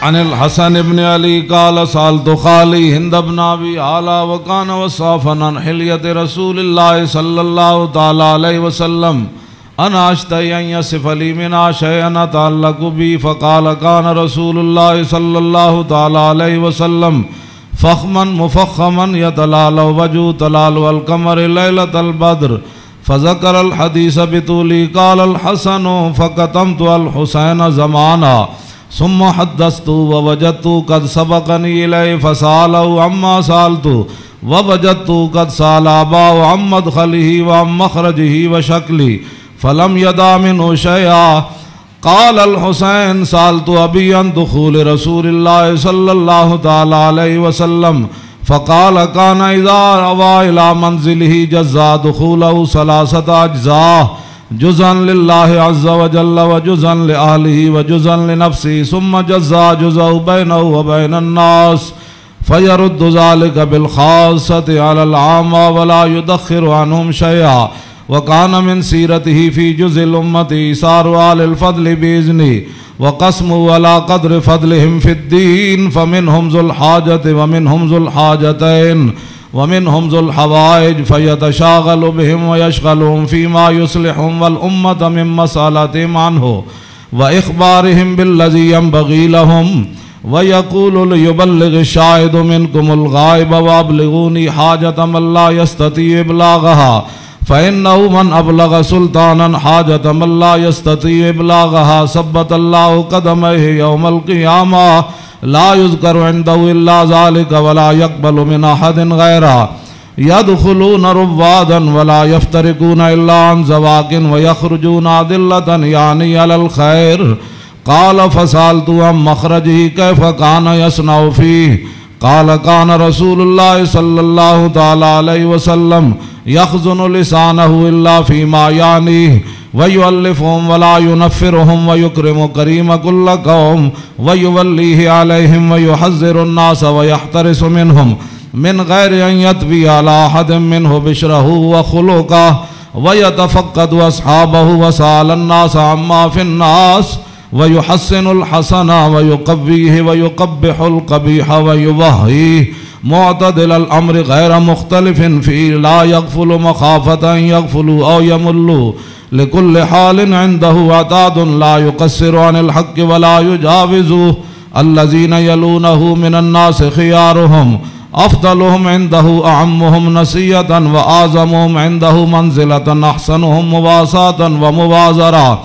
عن الحسن بن علي قال سألت خالي هند بن أبي علا وكان وصافا عن حلية رسول الله صلى الله تعالى عليه وسلم أنا أشتهي أن يصف لي منها شيئا أتعلق بي فقال كان رسول الله صلى الله تعالى عليه وسلم فخما مفخما يتلالى وجهه تلالى القمر ليلة البدر فذكر الحديث بطوله. قال الحسن فكتمت الحسين زمانا ثم حدثت ووجدت قد سبقني إليه فسأله عما سألت ووجدت قد سأل أباه عن مدخله وعن مخرجه وشكله فلم يدع منه شيئا. قال الحسين سألت أبي عن دخول رسول الله صلى الله تعالى عليه وسلم فقال كان إذا روى إلى منزله جزا دخوله 3 أجزاء جزءا لله عز وجل وجزءا لأهله وجزءا لنفسه ثم جزا جزءه بينه وبين الناس فيرد ذلك بالخاصة على العامة ولا يدخر عنهم شيئا. وكان من سيرته في جزء الأمة إيثار آل الفضل بإذنه وقسموا على قدر فضلهم في الدين فمنهم ذو الحاجة ومنهم ذو الحاجتين ومنهم ذو الحوائج فيتشاغل بهم ويشغلهم فيما يصلحهم والأمة من مسألتهم عنه وإخبارهم بالذي ينبغي لهم. ويقول ليبلغ الشاهد منكم الغائب وأبلغوني حاجة من لا يستطيع إبلاغها فإنه من أبلغ سلطانا حاجة من لا يستطيع إبلاغها ثبت الله قدميه يوم القيامة لا يذكر عنده إلا ذلك ولا يقبل من أحد غيره. يدخلون روادا ولا يفترقون إلا عن زواق ويخرجون أدلة يعني على الخير. قال فسألت عن مخرجه كيف كان يصنع فيه قال كان رسول الله صلى الله تعالى عليه وسلم يخزن لسانه إلا فيما يعنيه ويؤلفهم ولا ينفرهم ويكرم كريم كل قوم ويوليه عليهم ويحذر الناس ويحترس منهم من غير أن يطوي على أحد منه بشره وخلقه ويتفقد أصحابه وسأل الناس عما في الناس ويحسن الحسن ويقويه ويقبح القبيح ويوهيه معتدل الأمر غير مختلف فيه لا يغفل مخافة أن يغفلوا أو يملوا لكل حال عنده عتاد لا يقصر عن الحق ولا يجاوزه. الذين يلونه من الناس خيارهم أفضلهم عنده أعمهم نسية وأعظمهم عنده منزلة أحسنهم مواساة ومبازرة.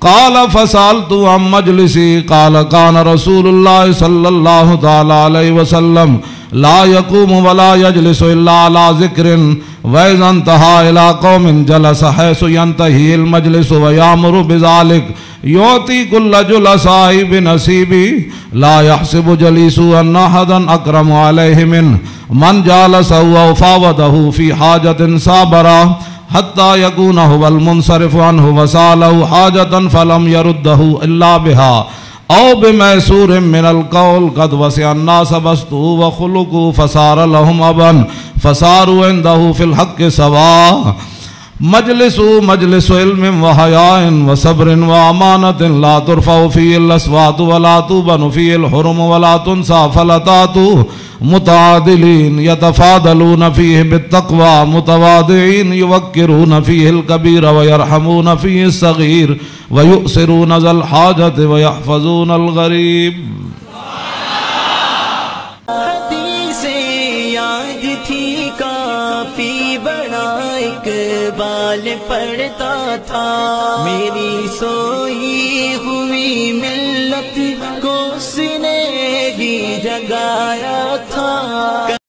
قال فسألت عن مجلسي قال كان رسول الله صلى الله تعالى عليه وسلم لا يقوم ولا يجلس إلا على ذكر وإذا انتهى إلى قوم جلس حيث ينتهي المجلس ويأمر بذلك يعطي كل جلساء بنصيبه لا يحسب جليسه أن أحدا أكرم عليه منه من جالسه وفاوضه في حاجة صابرة حتى يكون هو المنصرف عنه وسأله حاجة فلم يرده إلا بها أو بميسور من القول قد وسع الناس بسطه وخلقه فصار لهم أبا فصاروا عنده في الحق سواء. مجلس علم وحياء وصبر وأمانة لا ترفع فيه الأصوات ولا توبن فيه الحرم ولا تنسى فلتات متعادلين يتفاضلون فيه بالتقوى متواضعين يوقرون فيه الكبير ويرحمون فيه الصغير ويؤثرون ذا الحاجة ويحفظون الغريب. اقبال پڑھتا تھا میری سوئی ہوئی ملت کو اس نے ہی جگایا